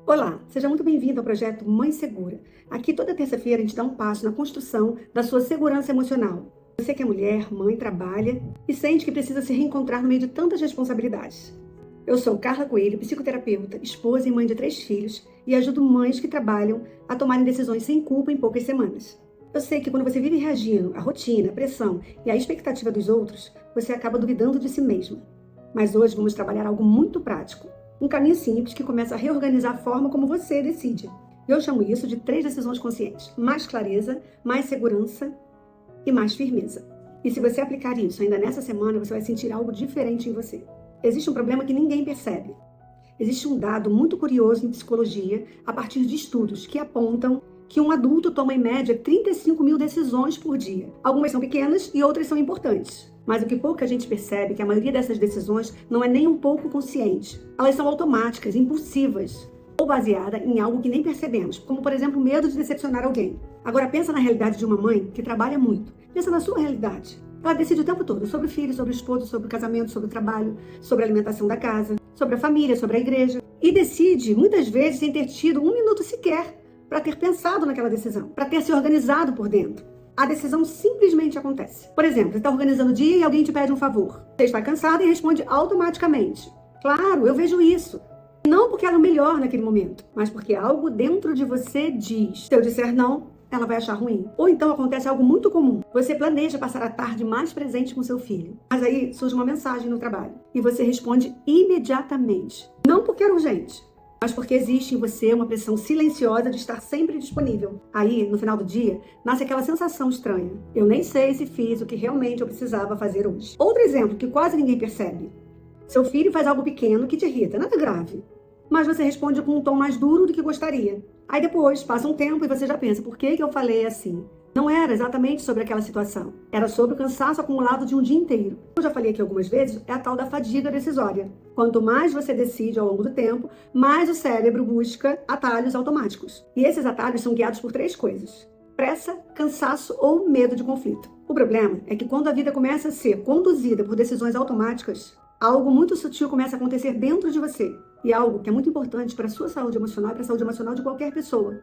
Olá, seja muito bem-vindo ao projeto Mãe Segura. Aqui toda terça-feira a gente dá um passo na construção da sua segurança emocional. Você que é mulher, mãe, trabalha e sente que precisa se reencontrar no meio de tantas responsabilidades. Eu sou Carla Coelho, psicoterapeuta, esposa e mãe de 3 filhos e ajudo mães que trabalham a tomarem decisões sem culpa em poucas semanas. Eu sei que quando você vive reagindo à rotina, à pressão e à expectativa dos outros, você acaba duvidando de si mesma. Mas hoje vamos trabalhar algo muito prático. Um caminho simples que começa a reorganizar a forma como você decide. Eu chamo isso de 3 decisões conscientes. Mais clareza, mais segurança e mais firmeza. E se você aplicar isso ainda nessa semana, você vai sentir algo diferente em você. Existe um problema que ninguém percebe. Existe um dado muito curioso em psicologia, a partir de estudos que apontam que um adulto toma em média 35 mil decisões por dia. Algumas são pequenas e outras são importantes. Mas o que pouca gente percebe é que a maioria dessas decisões não é nem um pouco consciente. Elas são automáticas, impulsivas, ou baseadas em algo que nem percebemos, como por exemplo o medo de decepcionar alguém. Agora pensa na realidade de uma mãe que trabalha muito. Pensa na sua realidade. Ela decide o tempo todo sobre o filho, sobre o esposo, sobre o casamento, sobre o trabalho, sobre a alimentação da casa, sobre a família, sobre a igreja. E decide, muitas vezes, sem ter tido um minuto sequer para ter pensado naquela decisão, para ter se organizado por dentro. A decisão simplesmente acontece. Por exemplo, você está organizando o dia e alguém te pede um favor. Você está cansada e responde automaticamente. Claro, eu vejo isso. Não porque era o melhor naquele momento, mas porque algo dentro de você diz. Se eu disser não, ela vai achar ruim. Ou então acontece algo muito comum. Você planeja passar a tarde mais presente com seu filho. Mas aí surge uma mensagem no trabalho. E você responde imediatamente. Não porque era urgente, mas porque existe em você uma pressão silenciosa de estar sempre disponível. Aí, no final do dia, nasce aquela sensação estranha. Eu nem sei se fiz o que realmente eu precisava fazer hoje. Outro exemplo que quase ninguém percebe. Seu filho faz algo pequeno que te irrita, nada grave. Mas você responde com um tom mais duro do que gostaria. Aí depois, passa um tempo e você já pensa, por que eu falei assim? Não era exatamente sobre aquela situação. Era sobre o cansaço acumulado de um dia inteiro. Eu já falei aqui algumas vezes, é a tal da fadiga decisória. Quanto mais você decide ao longo do tempo, mais o cérebro busca atalhos automáticos. E esses atalhos são guiados por 3 coisas: pressa, cansaço ou medo de conflito. O problema é que quando a vida começa a ser conduzida por decisões automáticas, algo muito sutil começa a acontecer dentro de você. E algo que é muito importante para a sua saúde emocional e para a saúde emocional de qualquer pessoa,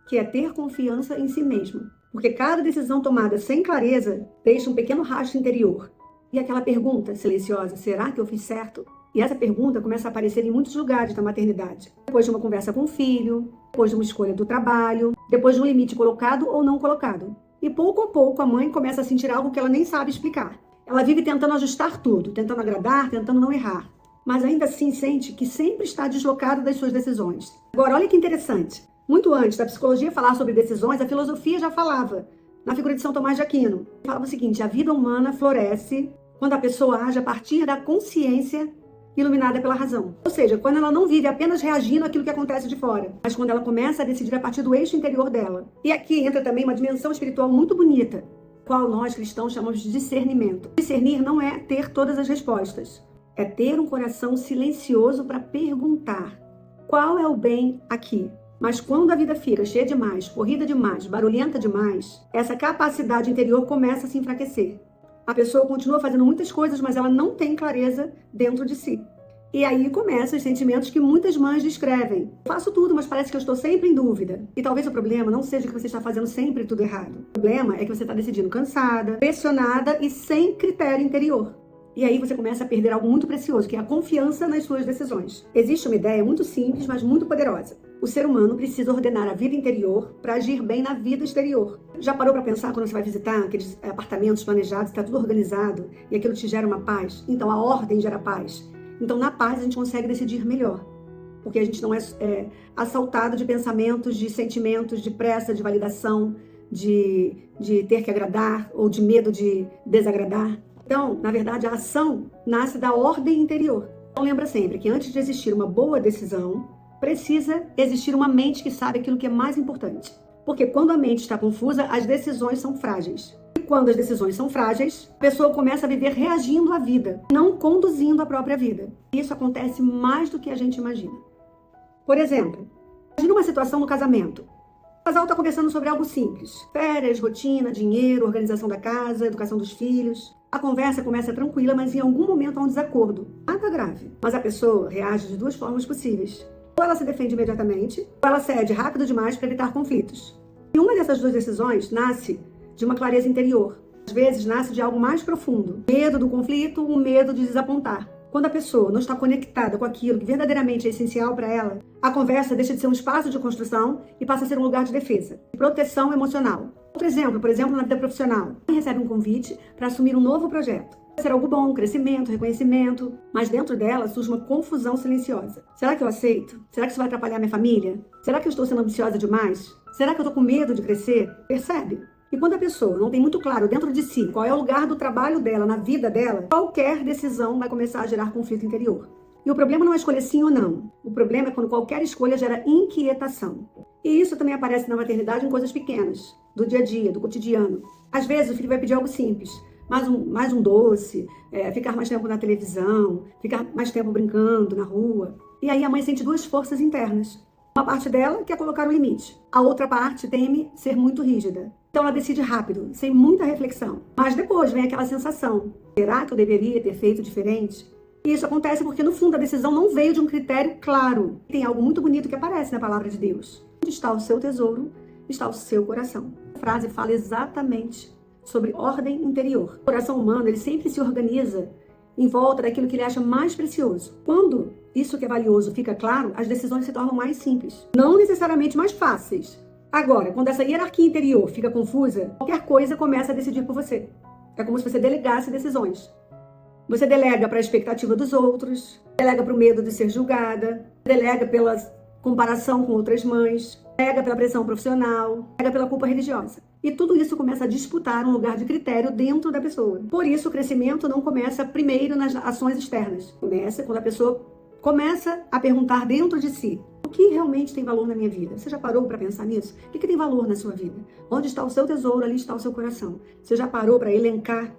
que é ter confiança em si mesma. Porque cada decisão tomada sem clareza deixa um pequeno rastro interior. E aquela pergunta silenciosa, será que eu fiz certo? E essa pergunta começa a aparecer em muitos lugares da maternidade. Depois de uma conversa com o filho, depois de uma escolha do trabalho, depois de um limite colocado ou não colocado. E pouco a pouco a mãe começa a sentir algo que ela nem sabe explicar. Ela vive tentando ajustar tudo, tentando agradar, tentando não errar. Mas ainda assim sente que sempre está deslocada das suas decisões. Agora, olha que interessante. Muito antes da psicologia falar sobre decisões, a filosofia já falava, na figura de São Tomás de Aquino. Falava o seguinte: a vida humana floresce quando a pessoa age a partir da consciência iluminada pela razão. Ou seja, quando ela não vive apenas reagindo àquilo que acontece de fora, mas quando ela começa a decidir a partir do eixo interior dela. E aqui entra também uma dimensão espiritual muito bonita, qual nós cristãos chamamos de discernimento. Discernir não é ter todas as respostas, é ter um coração silencioso para perguntar: qual é o bem aqui? Mas quando a vida fica cheia demais, corrida demais, barulhenta demais, essa capacidade interior começa a se enfraquecer. A pessoa continua fazendo muitas coisas, mas ela não tem clareza dentro de si. E aí começam os sentimentos que muitas mães descrevem. Eu faço tudo, mas parece que eu estou sempre em dúvida. E talvez o problema não seja que você está fazendo sempre tudo errado. O problema é que você está decidindo cansada, pressionada e sem critério interior. E aí você começa a perder algo muito precioso, que é a confiança nas suas decisões. Existe uma ideia muito simples, mas muito poderosa. O ser humano precisa ordenar a vida interior para agir bem na vida exterior. Já parou para pensar quando você vai visitar aqueles apartamentos planejados, está tudo organizado e aquilo te gera uma paz? Então a ordem gera paz. Então na paz a gente consegue decidir melhor. Porque a gente não é assaltado de pensamentos, de sentimentos, de pressa, de validação, de ter que agradar ou de medo de desagradar. Então, na verdade, a ação nasce da ordem interior. Então, lembra sempre que antes de existir uma boa decisão, precisa existir uma mente que sabe aquilo que é mais importante. Porque quando a mente está confusa, as decisões são frágeis. E quando as decisões são frágeis, a pessoa começa a viver reagindo à vida, não conduzindo a própria vida. Isso acontece mais do que a gente imagina. Por exemplo, imagina uma situação no casamento. O casal está conversando sobre algo simples: férias, rotina, dinheiro, organização da casa, educação dos filhos. A conversa começa tranquila, mas em algum momento há um desacordo. Nada grave. Mas a pessoa reage de 2 formas possíveis. Ou ela se defende imediatamente, ou ela cede rápido demais para evitar conflitos. E uma dessas duas decisões nasce de uma clareza interior. Às vezes nasce de algo mais profundo. Medo do conflito, o medo de desapontar. Quando a pessoa não está conectada com aquilo que verdadeiramente é essencial para ela, a conversa deixa de ser um espaço de construção e passa a ser um lugar de defesa, de proteção emocional. Outro exemplo, por exemplo, na vida profissional. Quem recebe um convite para assumir um novo projeto. Pode ser algo bom, crescimento, reconhecimento, mas dentro dela surge uma confusão silenciosa. Será que eu aceito? Será que isso vai atrapalhar minha família? Será que eu estou sendo ambiciosa demais? Será que eu estou com medo de crescer? Percebe? E quando a pessoa não tem muito claro dentro de si qual é o lugar do trabalho dela, na vida dela, qualquer decisão vai começar a gerar conflito interior. E o problema não é escolher sim ou não. O problema é quando qualquer escolha gera inquietação. E isso também aparece na maternidade em coisas pequenas, do dia a dia, do cotidiano. Às vezes o filho vai pedir algo simples, mais um doce, ficar mais tempo na televisão, ficar mais tempo brincando na rua. E aí a mãe sente duas forças internas. Uma parte dela quer colocar um limite. A outra parte teme ser muito rígida. Então ela decide rápido, sem muita reflexão. Mas depois vem aquela sensação. Será que eu deveria ter feito diferente? E isso acontece porque no fundo a decisão não veio de um critério claro. Tem algo muito bonito que aparece na palavra de Deus. Onde está o seu tesouro, está o seu coração. A frase fala exatamente sobre ordem interior. O coração humano, ele sempre se organiza em volta daquilo que ele acha mais precioso. Quando isso que é valioso fica claro, as decisões se tornam mais simples. Não necessariamente mais fáceis. Agora, quando essa hierarquia interior fica confusa, qualquer coisa começa a decidir por você. É como se você delegasse decisões. Você delega para a expectativa dos outros, delega para o medo de ser julgada, delega pela comparação com outras mães, delega pela pressão profissional, delega pela culpa religiosa. E tudo isso começa a disputar um lugar de critério dentro da pessoa. Por isso, o crescimento não começa primeiro nas ações externas. Começa quando a pessoa começa a perguntar dentro de si: o que realmente tem valor na minha vida? Você já parou para pensar nisso? O que tem valor na sua vida? Onde está o seu tesouro, ali está o seu coração. Você já parou para elencar,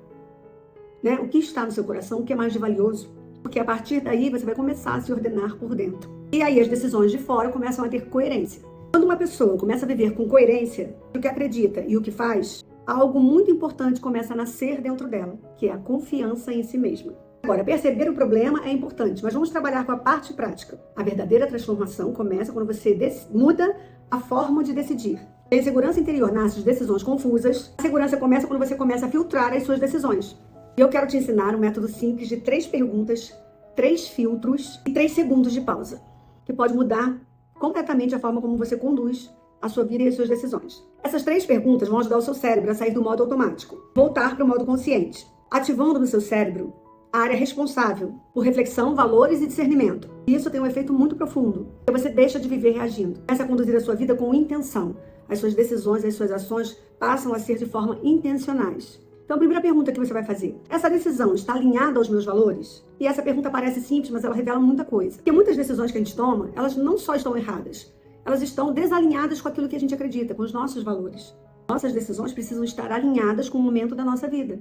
né, o que está no seu coração, o que é mais de valioso? Porque a partir daí você vai começar a se ordenar por dentro. E aí as decisões de fora começam a ter coerência. Quando uma pessoa começa a viver com coerência o que acredita e o que faz, algo muito importante começa a nascer dentro dela, que é a confiança em si mesma. Agora, perceber o problema é importante, mas vamos trabalhar com a parte prática. A verdadeira transformação começa quando você muda a forma de decidir. A insegurança interior nasce de decisões confusas. A segurança começa quando você começa a filtrar as suas decisões. E eu quero te ensinar um método simples de 3 perguntas, 3 filtros e 3 segundos de pausa, que pode mudar completamente a forma como você conduz a sua vida e as suas decisões. Essas 3 perguntas vão ajudar o seu cérebro a sair do modo automático, voltar para o modo consciente, ativando no seu cérebro a área responsável por reflexão, valores e discernimento. E isso tem um efeito muito profundo, porque você deixa de viver reagindo. Começa a conduzir a sua vida com intenção. As suas decisões, as suas ações passam a ser de forma intencionais. Então, a primeira pergunta que você vai fazer: essa decisão está alinhada aos meus valores? E essa pergunta parece simples, mas ela revela muita coisa. Porque muitas decisões que a gente toma, elas não só estão erradas, elas estão desalinhadas com aquilo que a gente acredita, com os nossos valores. Nossas decisões precisam estar alinhadas com o momento da nossa vida.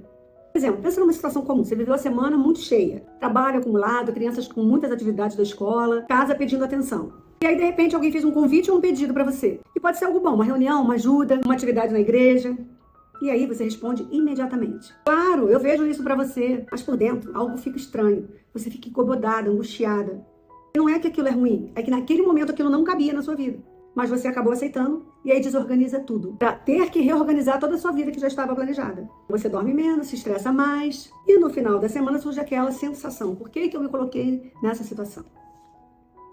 Por exemplo, pensa numa situação comum. Você viveu a semana muito cheia, trabalho acumulado, crianças com muitas atividades da escola, casa pedindo atenção. E aí, de repente, alguém fez um convite ou um pedido para você. E pode ser algo bom, uma reunião, uma ajuda, uma atividade na igreja. E aí você responde imediatamente: claro, eu vejo isso pra você. Mas por dentro, algo fica estranho. Você fica incomodada, angustiada. E não é que aquilo é ruim, é que naquele momento aquilo não cabia na sua vida. Mas você acabou aceitando e aí desorganiza tudo, pra ter que reorganizar toda a sua vida que já estava planejada. Você dorme menos, se estressa mais. E no final da semana surge aquela sensação: por que eu me coloquei nessa situação?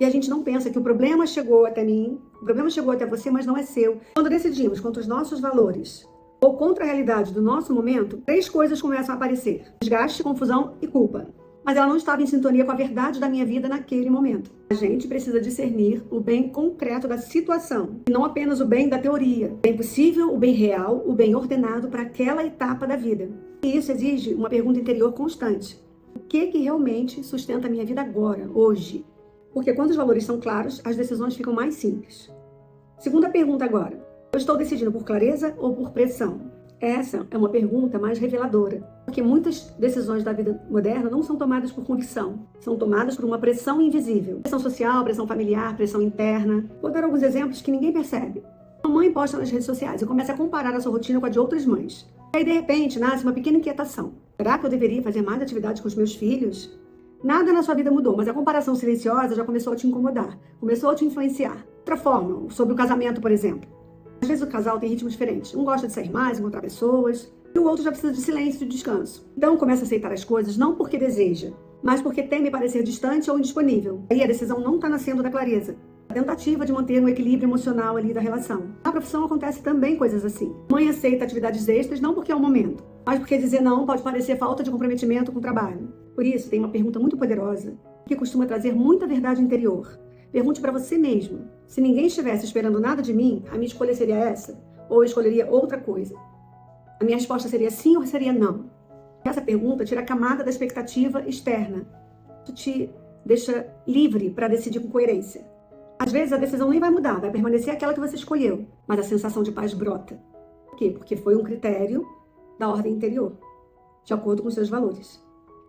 E a gente não pensa que o problema chegou até mim, o problema chegou até você, mas não é seu. Quando decidimos contra os nossos valores ou contra a realidade do nosso momento, 3 coisas começam a aparecer: desgaste, confusão e culpa. Mas ela não estava em sintonia com a verdade da minha vida naquele momento. A gente precisa discernir o bem concreto da situação, e não apenas o bem da teoria. O bem possível, o bem real, o bem ordenado para aquela etapa da vida. E isso exige uma pergunta interior constante: o que realmente sustenta a minha vida agora, hoje? Porque quando os valores são claros, as decisões ficam mais simples. Segunda pergunta agora: eu estou decidindo por clareza ou por pressão? Essa é uma pergunta mais reveladora, porque muitas decisões da vida moderna não são tomadas por convicção, são tomadas por uma pressão invisível. Pressão social, pressão familiar, pressão interna. Vou dar alguns exemplos que ninguém percebe. Uma mãe posta nas redes sociais e começa a comparar a sua rotina com a de outras mães. E aí, de repente, nasce uma pequena inquietação. Será que eu deveria fazer mais atividades com os meus filhos? Nada na sua vida mudou, mas a comparação silenciosa já começou a te incomodar, começou a te influenciar. Outra forma, sobre o casamento, por exemplo. Às vezes o casal tem ritmos diferentes. Um gosta de sair mais, encontrar pessoas, e o outro já precisa de silêncio e de descanso. Então começa a aceitar as coisas não porque deseja, mas porque teme parecer distante ou indisponível. Aí a decisão não está nascendo da clareza. A tentativa de manter um equilíbrio emocional ali da relação. Na profissão acontece também coisas assim. Mãe aceita atividades extras não porque é o momento, mas porque dizer não pode parecer falta de comprometimento com o trabalho. Por isso, tem uma pergunta muito poderosa que costuma trazer muita verdade interior. Pergunte para você mesmo: se ninguém estivesse esperando nada de mim, a minha escolha seria essa? Ou eu escolheria outra coisa? A minha resposta seria sim ou seria não? Essa pergunta tira a camada da expectativa externa. Isso te deixa livre para decidir com coerência. Às vezes a decisão nem vai mudar, vai permanecer aquela que você escolheu, mas a sensação de paz brota. Por quê? Porque foi um critério da ordem interior, de acordo com seus valores.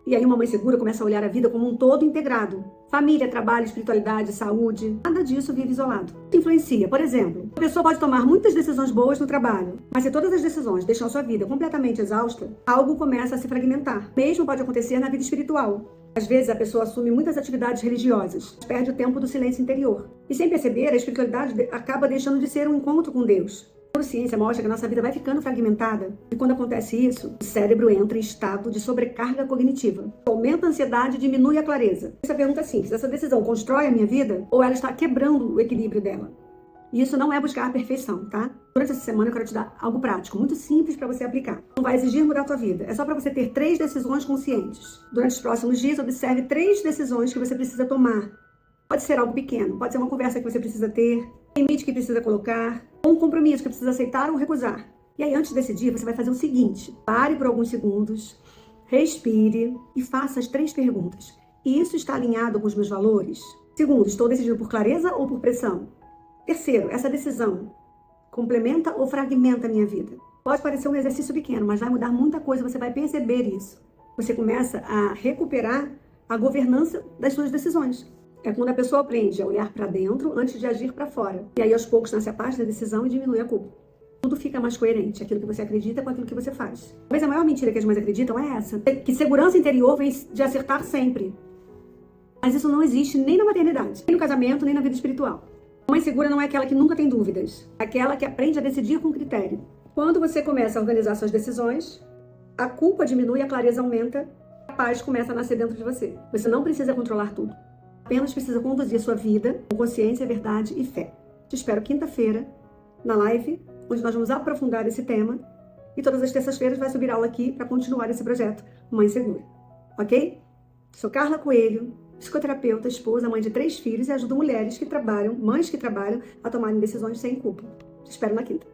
E aí uma mãe segura começa a olhar a vida como um todo integrado. Família, trabalho, espiritualidade, saúde, nada disso vive isolado. Isso influencia. Por exemplo, a pessoa pode tomar muitas decisões boas no trabalho, mas se todas as decisões deixam a sua vida completamente exausta, algo começa a se fragmentar. Mesmo pode acontecer na vida espiritual. Às vezes a pessoa assume muitas atividades religiosas, mas perde o tempo do silêncio interior. E sem perceber, a espiritualidade acaba deixando de ser um encontro com Deus. A neurociência mostra que a nossa vida vai ficando fragmentada e quando acontece isso, o cérebro entra em estado de sobrecarga cognitiva. Aumenta a ansiedade e diminui a clareza. Essa pergunta é simples: essa decisão constrói a minha vida ou ela está quebrando o equilíbrio dela? E isso não é buscar a perfeição, tá? Durante essa semana eu quero te dar algo prático, muito simples para você aplicar. Não vai exigir mudar a tua vida. É só para você ter 3 decisões conscientes. Durante os próximos dias, observe 3 decisões que você precisa tomar. Pode ser algo pequeno, pode ser uma conversa que você precisa ter, um limite que precisa colocar, ou um compromisso que precisa aceitar ou recusar. E aí, antes de decidir, você vai fazer o seguinte: pare por alguns segundos, respire e faça as 3 perguntas. Isso está alinhado com os meus valores? Segundo, estou decidindo por clareza ou por pressão? Terceiro, essa decisão complementa ou fragmenta a minha vida? Pode parecer um exercício pequeno, mas vai mudar muita coisa, você vai perceber isso. Você começa a recuperar a governança das suas decisões. É quando a pessoa aprende a olhar para dentro antes de agir para fora. E aí, aos poucos, nasce a paz da decisão e diminui a culpa. Tudo fica mais coerente, aquilo que você acredita com aquilo que você faz. Talvez a maior mentira que as mães acreditam é essa: que segurança interior vem de acertar sempre. Mas isso não existe nem na maternidade, nem no casamento, nem na vida espiritual. A mãe segura não é aquela que nunca tem dúvidas, é aquela que aprende a decidir com critério. Quando você começa a organizar suas decisões, a culpa diminui, a clareza aumenta, a paz começa a nascer dentro de você. Você não precisa controlar tudo. Apenas precisa conduzir a sua vida com consciência, verdade e fé. Te espero quinta-feira, na live, onde nós vamos aprofundar esse tema. E todas as terças-feiras vai subir aula aqui para continuar esse projeto Mãe Segura. Ok? Sou Carla Coelho, psicoterapeuta, esposa, mãe de 3 filhos e ajudo mulheres que trabalham, mães que trabalham, a tomarem decisões sem culpa. Te espero na quinta.